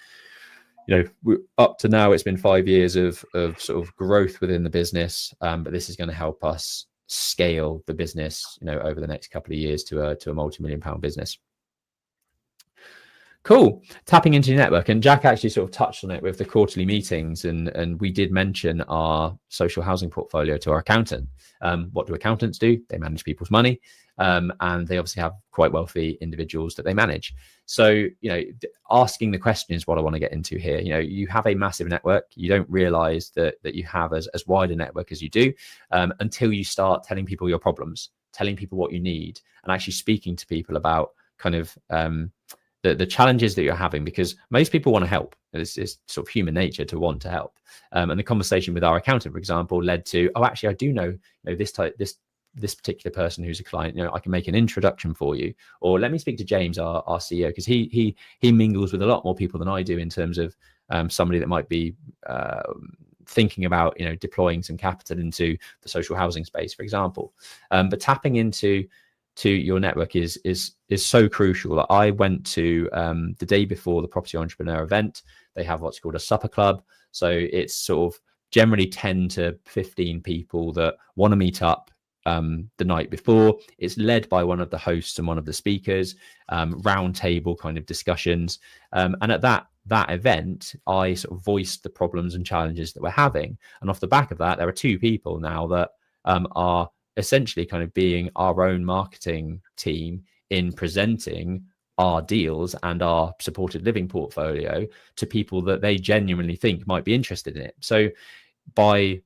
up to now, it's been 5 years of sort of growth within the business. But this is going to help us scale the business, over the next couple of years to a multi-million-pound business. Cool. Tapping into your network, and Jack actually sort of touched on it with the quarterly meetings, and we did mention our social housing portfolio to our accountant. What do accountants do? They manage people's money, and they obviously have quite wealthy individuals that they manage. So, asking the question is what I want to get into here. You have a massive network. You don't realize that you have as wide a network as you do until you start telling people your problems, telling people what you need, and actually speaking to people about kind of the challenges that you're having, because most people want to help. It's sort of human nature to want to help. And the conversation with our accountant, for example, led to, oh, actually, I do know, this this particular person who's a client, I can make an introduction for you, or let me speak to James, our CEO, because he mingles with a lot more people than I do in terms of somebody that might be thinking about deploying some capital into the social housing space, for example. But tapping into your network is so crucial. I went to the day before the Property Entrepreneur event. They have what's called a supper club. So it's sort of generally 10 to 15 people that want to meet up the night before. It's led by one of the hosts and one of the speakers, round table kind of discussions. And at that event, I sort of voiced the problems and challenges that we're having. And off the back of that, there are 2 people now that are essentially kind of being our own marketing team in presenting our deals and our supported living portfolio to people that they genuinely think might be interested in it. So by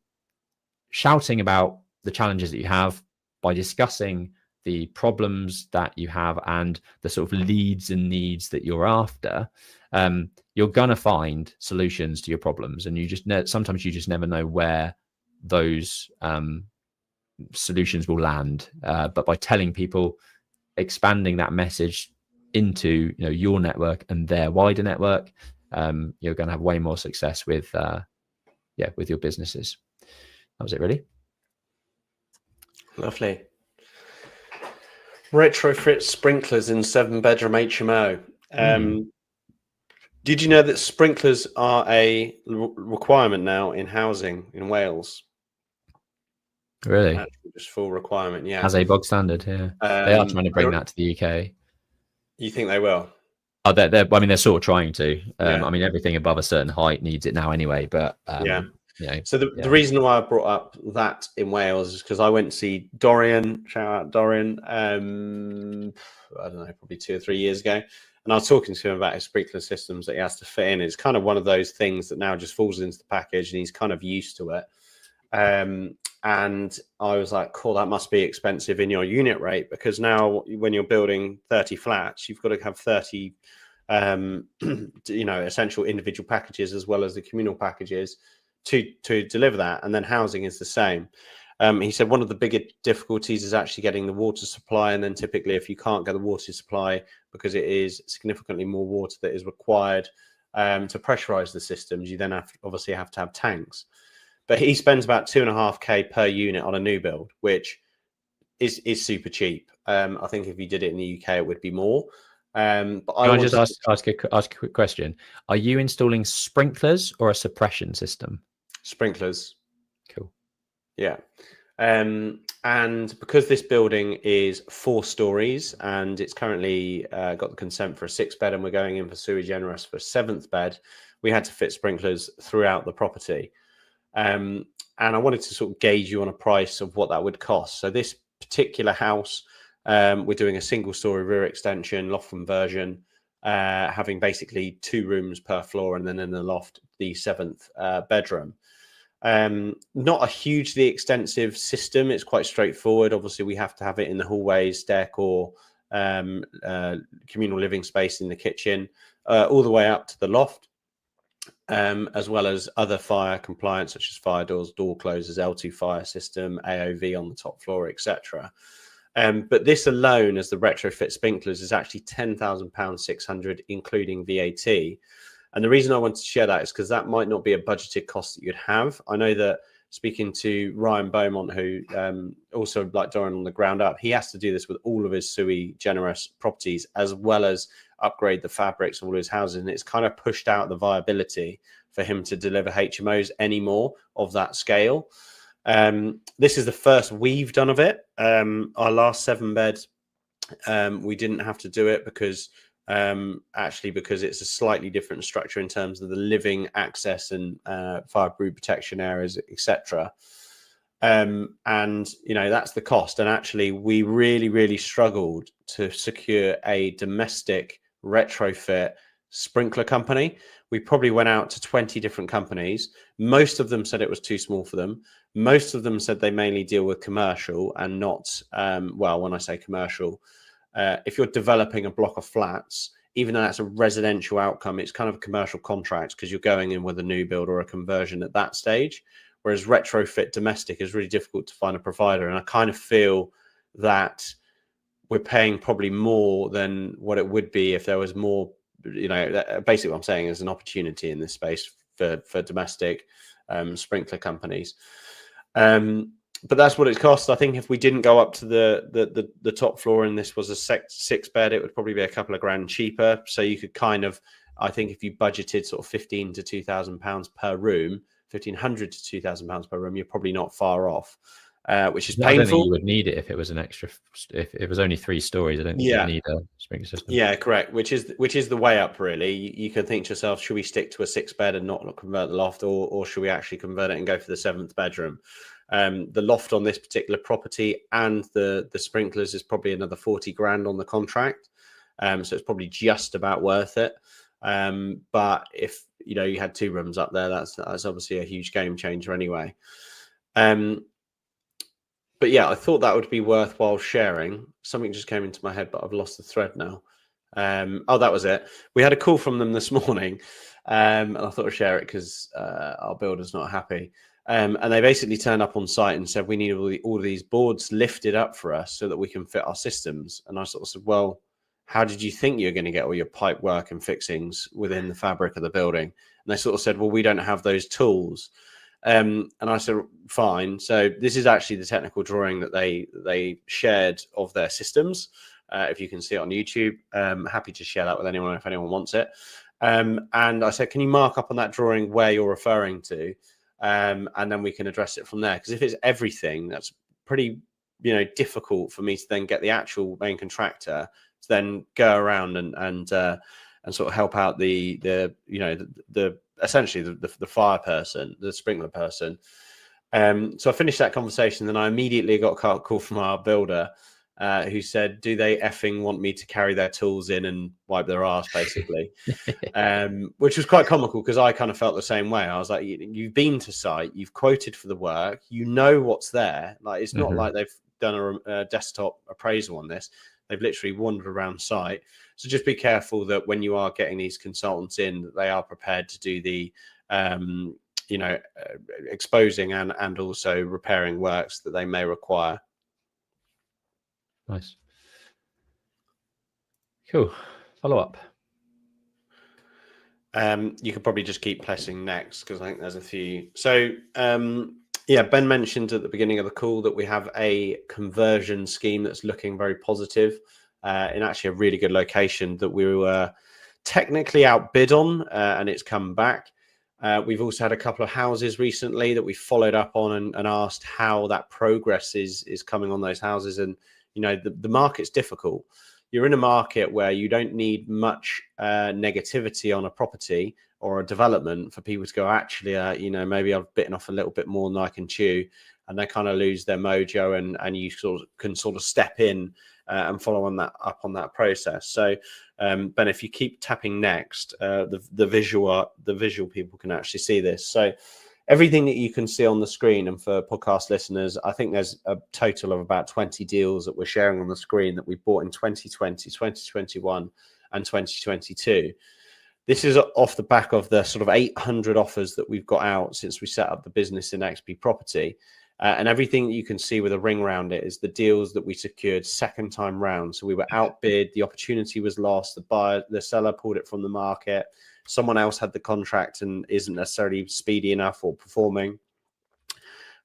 shouting about the challenges that you have, by discussing the problems that you have and the sort of leads and needs that you're after, you're gonna find solutions to your problems. And sometimes you just never know where those solutions will land. But by telling people, expanding that message into your network and their wider network, you're going to have way more success with your businesses. That was it, really. Lovely. Retrofit sprinklers in 7-bedroom HMO. Did you know that sprinklers are a requirement now in housing in Wales? Really? Actually, just full requirement, yeah. As a bog standard, yeah. They are trying to bring that to the UK. You think they will? Oh, they're sort of trying to. I mean, everything above a certain height needs it now anyway. But So the reason why I brought up that in Wales is because I went to see Dorian. Shout out Dorian. I don't know, probably 2 or 3 years ago, and I was talking to him about his sprinkler systems that he has to fit in. It's kind of one of those things that now just falls into the package, and he's kind of used to it. And I was like, cool, that must be expensive in your unit rate, because now when you're building 30 flats, you've got to have 30, essential individual packages as well as the communal packages to deliver that. And then housing is the same. He said one of the bigger difficulties is actually getting the water supply. And then typically if you can't get the water supply because it is significantly more water that is required to pressurize the systems, you then obviously have to have tanks. But he spends about 2.5K per unit on a new build, which is super cheap. I think if you did it in the UK, it would be more. But I just ask a quick question. Are you installing sprinklers or a suppression system? Sprinklers. Cool. Yeah. And because this building is 4 stories and it's currently got the consent for a 6-bed, and we're going in for sui generis for a 7th bed, we had to fit sprinklers throughout the property. And I wanted to sort of gauge you on a price of what that would cost. So this particular house, we're doing a 1-story rear extension, loft conversion, having basically 2 rooms per floor, and then in the loft, the 7th bedroom. Not a hugely extensive system. It's quite straightforward. Obviously, we have to have it in the hallways, stair core, communal living space in the kitchen, all the way up to the loft. As well as other fire compliance such as fire doors, door closers, L2 fire system, AOV on the top floor, etc. But this alone, as the retrofit sprinklers, is actually £10,600, including VAT. And the reason I wanted to share that is because that might not be a budgeted cost that you'd have. I know that speaking to Ryan Beaumont, who also like Dorian on the ground up, he has to do this with all of his sui generis properties, as well as upgrade the fabrics of all his houses, and it's kind of pushed out the viability for him to deliver HMOs anymore of that scale. This is the first we've done of it. Our last 7-bed, we didn't have to do it because because it's a slightly different structure in terms of the living access and fireproof protection areas, etc. And that's the cost. And actually we really struggled to secure a domestic retrofit sprinkler company. We probably went out to 20 different companies. Most of them said it was too small for them. Most of them said they mainly deal with commercial and not when I say commercial, if you're developing a block of flats, even though that's a residential outcome, it's kind of a commercial contract because you're going in with a new build or a conversion at that stage. whereas retrofit domestic is really difficult to find a provider. And I kind of feel that we're paying probably more than what it would be if there was more, basically what I'm saying is an opportunity in this space for domestic sprinkler companies. But that's what it costs. I think if we didn't go up to the top floor and this was a six bed, it would probably be a couple of grand cheaper. So you could kind of, I think if you budgeted sort of £1,500 to £2,000 per room, £1,500 to £2,000 per room, you're probably not far off, which is painful. I don't think you would need it if it was an extra. If it was only 3 stories, I don't think you'd need a sprinkler system. Yeah, correct. Which is the way up, really. You can think to yourself, should we stick to a 6 bed and not convert the loft, or should we actually convert it and go for the 7th bedroom? The loft on this particular property and the sprinklers is probably another 40 grand on the contract. So it's probably just about worth it. But if you had 2 rooms up there, that's obviously a huge game changer anyway. But yeah, I thought that would be worthwhile sharing. Something just came into my head, but I've lost the thread now. Oh, that was it. We had a call from them this morning, and I thought I'd share it because our builder's not happy. And they basically turned up on site and said, we need all of these boards lifted up for us so that we can fit our systems. And I sort of said, well, how did you think you're going to get all your pipe work and fixings within the fabric of the building? And they sort of said, well, we don't have those tools. And I said, fine. So this is actually the technical drawing that they shared of their systems. If you can see it on YouTube, happy to share that with anyone if anyone wants it. And I said, can you mark up on that drawing where you're referring to? And then we can address it from there. Because if it's everything, that's pretty, difficult for me to then get the actual main contractor to then go around and sort of help out the essentially the fire person, the sprinkler person. So I finished that conversation, then I immediately got a call from our builder who said, do they effing want me to carry their tools in and wipe their arse, basically? Which was quite comical because I kind of felt the same way. I was like, you've been to site, you've quoted for the work, what's there. Like, it's not like they've done a desktop appraisal on this. They've literally wandered around site. So just be careful that when you are getting these consultants in, that they are prepared to do the, exposing and also repairing works that they may require. Nice. Cool. Follow up. You could probably just keep pressing next because I think there's a few. So, Ben mentioned at the beginning of the call that we have a conversion scheme that's looking very positive in actually a really good location that we were technically outbid on, and it's come back. We've also had a couple of houses recently that we followed up on and asked how that progress is coming on those houses. And, the market's difficult. You're in a market where you don't need much negativity on a property or a development for people to go, actually, maybe I've bitten off a little bit more than I can chew, and they kind of lose their mojo, and you can step in and follow up on that process. So, Ben, if you keep tapping next, the visual people can actually see this. So everything that you can see on the screen, and for podcast listeners, I think there's a total of about 20 deals that we're sharing on the screen that we bought in 2020, 2021, and 2022. This is off the back of the sort of 800 offers that we've got out since we set up the business in XP Property. And everything that you can see with a ring around it is the deals that we secured second time round. So we were outbid, the opportunity was lost, the seller pulled it from the market, someone else had the contract and isn't necessarily speedy enough or performing.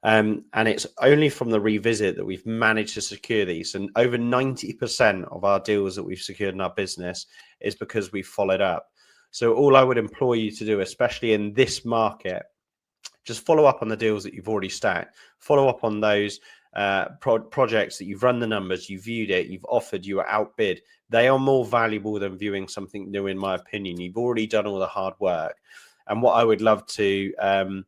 And it's only from the revisit that we've managed to secure these. And over 90% of our deals that we've secured in our business is because we've followed up. So all I would implore you to do, especially in this market, just follow up on the deals that you've already stacked. Follow up on those projects that you've run the numbers, you viewed it, you've offered, you are outbid. They are more valuable than viewing something new, in my opinion. You've already done all the hard work. And what I would love to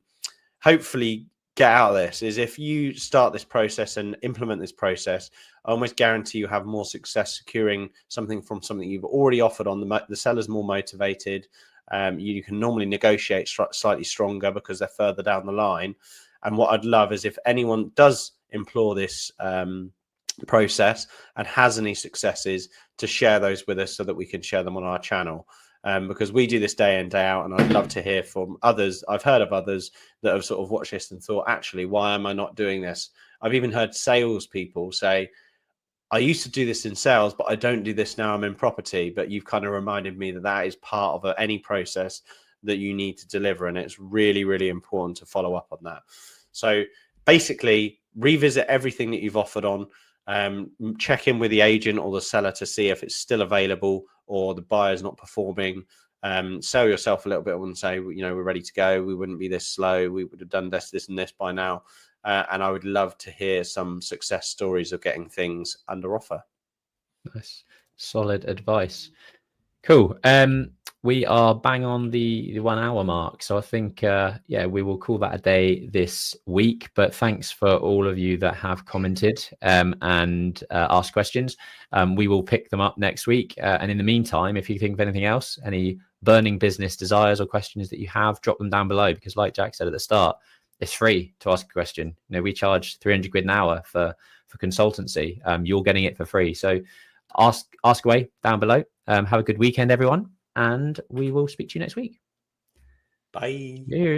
hopefully get out of this is, if you start this process and implement this process, I almost guarantee you have more success securing something from something you've already offered on. The seller's more motivated. You can normally negotiate slightly stronger because they're further down the line. And what I'd love is if anyone does implore this process and has any successes, to share those with us so that we can share them on our channel. because we do this day in, day out, and I'd love to hear from others. I've heard of others that have sort of watched this and thought, actually, why am I not doing this? I've even heard salespeople say, I used to do this in sales, but I don't do this now. I'm in property. But you've kind of reminded me that that is part of any process that you need to deliver. And it's really, really important to follow up on that. So basically, revisit everything that you've offered on, check in with the agent or the seller to see if it's still available or the buyer's not performing. Sell yourself a little bit and say, we're ready to go. We wouldn't be this slow. We would have done this, and this by now. And I would love to hear some success stories of getting things under offer. Nice. Solid advice. Cool. We are bang on the 1 hour mark. So I think, we will call that a day this week. But thanks for all of you that have commented and asked questions. We will pick them up next week. And in the meantime, if you think of anything else, any burning business desires or questions that you have, drop them down below. Because like Jack said at the start, it's free to ask a question. We charge 300 quid an hour for consultancy. You're getting it for free. So ask away down below. Have a good weekend, everyone. And we will speak to you next week. Bye. Cheers.